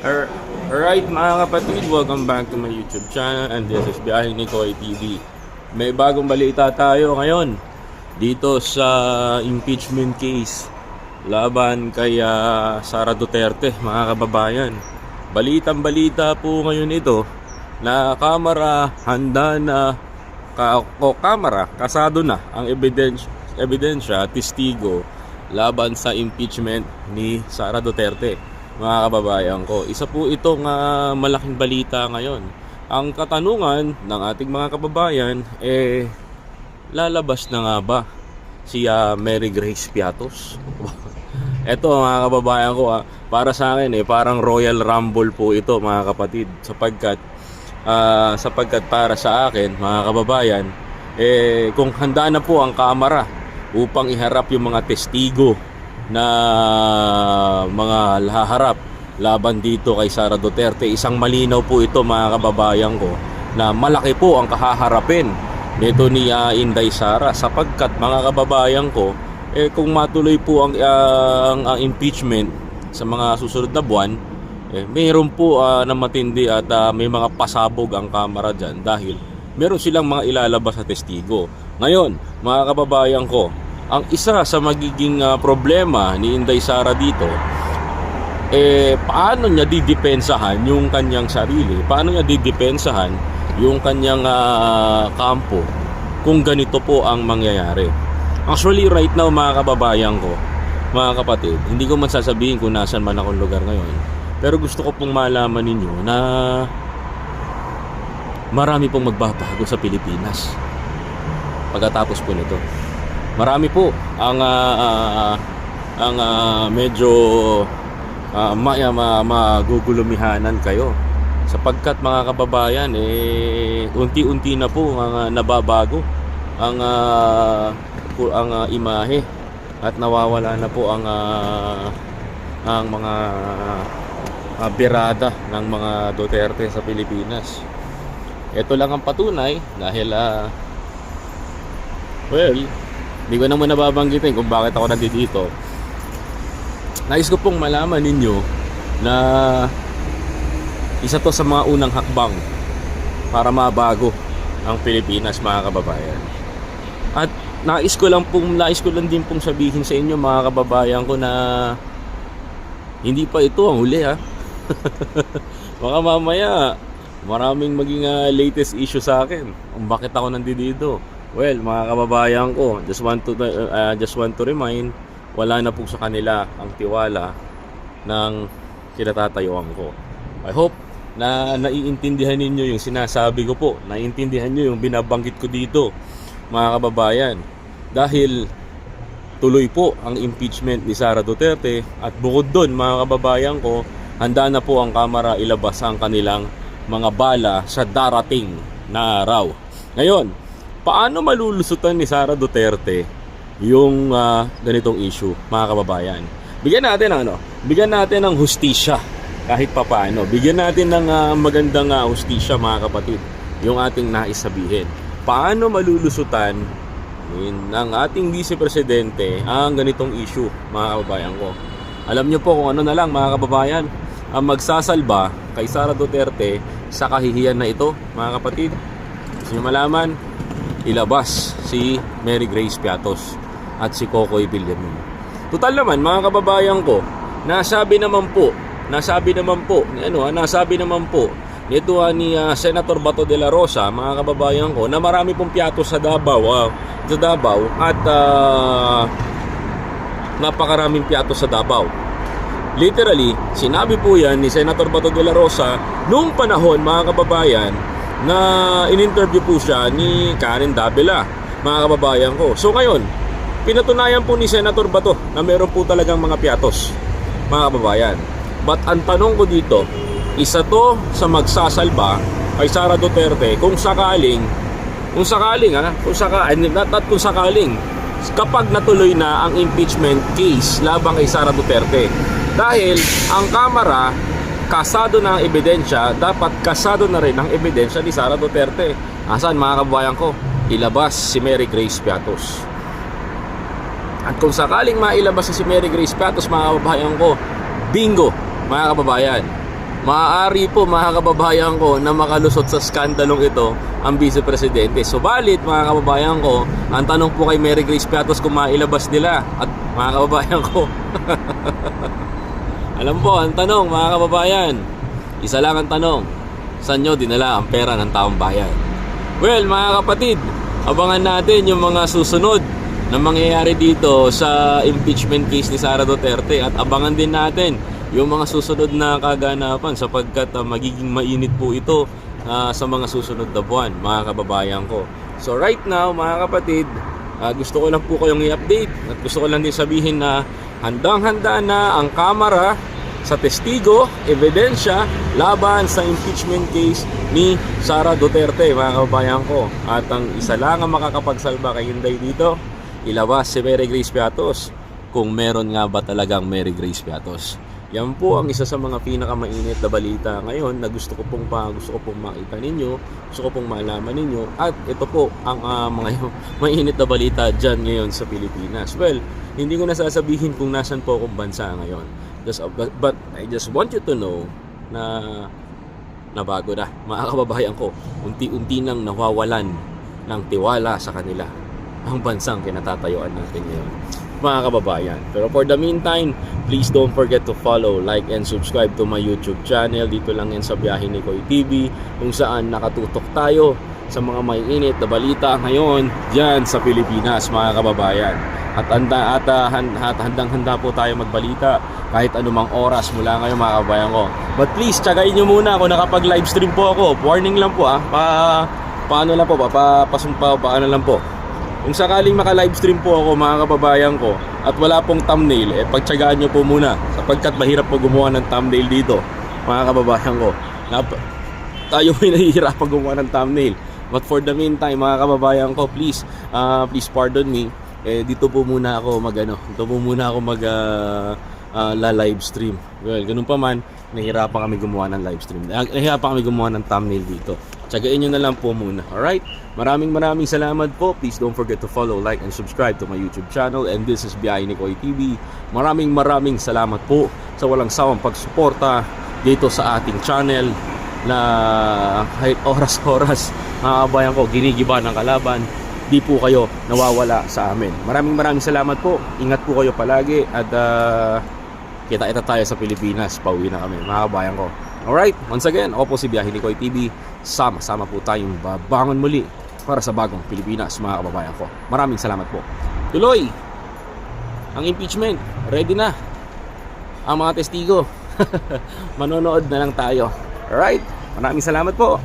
Alright mga kapatid, welcome back to my YouTube channel and this is Biyahe ni Koy TV. May bagong balita tayo ngayon dito sa impeachment case laban kay Sara Duterte mga kababayan. Balitang balita po ngayon ito na Kamara handa na Kamara kasado na ang ebidensya, testigo laban sa impeachment ni Sara Duterte. Mga kababayan ko, isa po itong malaking balita ngayon. Ang katanungan ng ating mga kababayan lalabas na nga ba si Mary Grace Piatos? Ito mga kababayan ko, para sa akin parang Royal Rumble po ito mga kapatid, sapagkat para sa akin mga kababayan, kung handa na po ang Kamara upang iharap yung mga testigo na mga haharap laban dito kay Sara Duterte, isang malinaw po ito mga kababayan ko na malaki po ang kahaharapin nito ni Inday Sara, sapagkat mga kababayan ko, kung matuloy po ang impeachment sa mga susunod na buwan, mayroon po na matindi at may mga pasabog ang Kamara dyan dahil meron silang mga ilalabas na testigo. Ngayon mga kababayan ko, ang isa sa magiging problema ni Inday Sara dito, paano niya didepensahan yung kanyang sarili, paano niya didepensahan yung kanyang kampo kung ganito po ang mangyayari. Actually right now mga kababayan ko, mga kapatid, hindi ko man sasabihin kung nasan man akong lugar ngayon, pero gusto ko pong malaman ninyo na marami pong magbabago sa Pilipinas pagkatapos po nito. Marami po ang medyo magugulumihanan kayo, sapagkat mga kababayan unti-unti na po ang nababago ang imahe at nawawala na po ang mga birada ng mga Duterte sa Pilipinas. Ito lang ang patunay dahil hindi ko naman nababanggitin kung bakit ako nandito. Nais ko pong malaman ninyo na isa to sa mga unang hakbang para mabago ang Pilipinas mga kababayan. At nais ko lang din pong sabihin sa inyo mga kababayan ko na hindi pa ito ang huli Baka mamaya maraming maging latest issue sa akin kung bakit ako nandito. Well, mga kababayan ko, just want to remind, wala na po sa kanila ang tiwala ng kinatatayuan ko. I hope na naiintindihan ninyo yung sinasabi ko po, naiintindihan nyo yung binabanggit ko dito, mga kababayan. Dahil tuloy po ang impeachment ni Sara Duterte, at bukod doon mga kababayan ko, handa na po ang Kamara ilabas ang kanilang mga bala sa darating na araw. Ngayon, paano malulusutan ni Sara Duterte yung ganitong issue mga kababayan? Bigyan natin ng hustisya kahit papaano. Bigyan natin ng magandang hustisya mga kapatid, yung ating nais sabihin. Paano malulusutan ng ating Vice Presidente ang ganitong issue mga kababayan ko? Alam nyo po kung ano na lang mga kababayan ang magsasalba kay Sara Duterte sa kahihiyan na ito mga kapatid. Gusto nyo malaman? Ilabas si Mary Grace Piatos at si Cocoy Villanueva. Total naman mga kababayan ko, nasabi naman po nito ni Senator Bato de la Rosa mga kababayan ko na marami pong piatos sa Davao at napakaraming piatos sa Davao. Literally, sinabi po yan ni Senator Bato de la Rosa noong panahon mga kababayan na in-interview po siya ni Karen Davila mga kababayan ko. So ngayon, pinatunayan po ni Senator Bato na meron po talagang mga piatos mga kababayan. But ang tanong ko dito, isa to sa magsasalba kay Sara Duterte kung sakaling kapag natuloy na ang impeachment case laban kay Sara Duterte. Dahil ang Kamara kasado na ang ebidensya, dapat kasado na rin ang ebidensya ni Sara Duterte. Asan mga kababayan ko? Ilabas si Mary Grace Piatos. At kung sakaling mailabas si Mary Grace Piatos mga kababayan ko, bingo mga kababayan, maaari po mga kababayan ko na makalusot sa skandalong ito ang Vice Presidente. Subalit mga kababayan ko, ang tanong po kay Mary Grace Piatos kung mailabas nila. At mga kababayan ko, alam po, ang tanong mga kababayan, isa lang ang tanong, saan nyo dinala ang pera ng taong bayan? Well mga kapatid, abangan natin yung mga susunod na mangyayari dito sa impeachment case ni Sara Duterte. At abangan din natin yung mga susunod na kaganapan sapagkat magiging mainit po ito sa mga susunod na buwan mga kababayan ko. So right now mga kapatid, gusto ko lang po kayong i-update at gusto ko lang din sabihin na handang-handa na ang Kamara sa testigo, ebidensya laban sa impeachment case ni Sara Duterte mga kababayan ko. At ang isa lang ang makakapagsalba kay Inday dito, ilabas si Mary Grace Piatos kung meron nga ba talagang Mary Grace Piatos. Yan po ang isa sa mga pinakamainit na balita ngayon na gusto ko pong makita ninyo, gusto ko pong malaman ninyo. At ito po ang mga mainit na balita dyan ngayon sa Pilipinas. Well, hindi ko na sasabihin kung nasan po akong bansa ngayon. But I just want you to know na bago na mga kababayan ko, unti-unti nang nawawalan ng tiwala sa kanila ang bansang kinatatayuan natin ngayon mga kababayan. Pero for the meantime, please don't forget to follow, like, and subscribe to my YouTube channel. Dito lang yan sa Biyahe ni Koy TV, kung saan nakatutok tayo sa mga maiinit na balita ngayon dyan sa Pilipinas mga kababayan. At handang-handa po tayo magbalita kahit anumang oras mula ngayon mga kababayan ko. But please, tsagain nyo muna ako nakapag-live stream po ako. Warning lang po paano lang po, paano lang po. Kung sakaling maka-live stream po ako mga kababayan ko at wala pong thumbnail, pagtsagaan nyo po muna sapagkat mahirap po gumawa ng thumbnail dito mga kababayan ko. Tayo may nahihirapan gumawa ng thumbnail. But for the meantime mga kababayan ko, please pardon me. Dito po muna ako live stream. Well, ganun pa man, nahihirapan kami gumawa ng live stream. Nahihirapan kami gumawa ng thumbnail dito. Tsagain nyo na lang po muna. Alright? Maraming salamat po. Please don't forget to follow, like, and subscribe to my YouTube channel. And this is Biyahe ni Koy TV. Maraming salamat po sa walang sawang pagsuporta dito sa ating channel na kahit oras-oras mga kabayan ko, ginigiba ng kalaban, di po kayo nawawala sa amin. Maraming salamat po. Ingat po kayo palagi at kita-kita tayo sa Pilipinas. Pauwi na kami mga kabayan ko. Alright, once again, ako po si Biyahe ni Koy TV. Sama-sama po tayong babangon muli para sa bagong Pilipinas mga kababayan ko. Maraming salamat po. Tuloy ang impeachment. Ready na ang mga testigo. Manonood na lang tayo. Alright, maraming salamat po.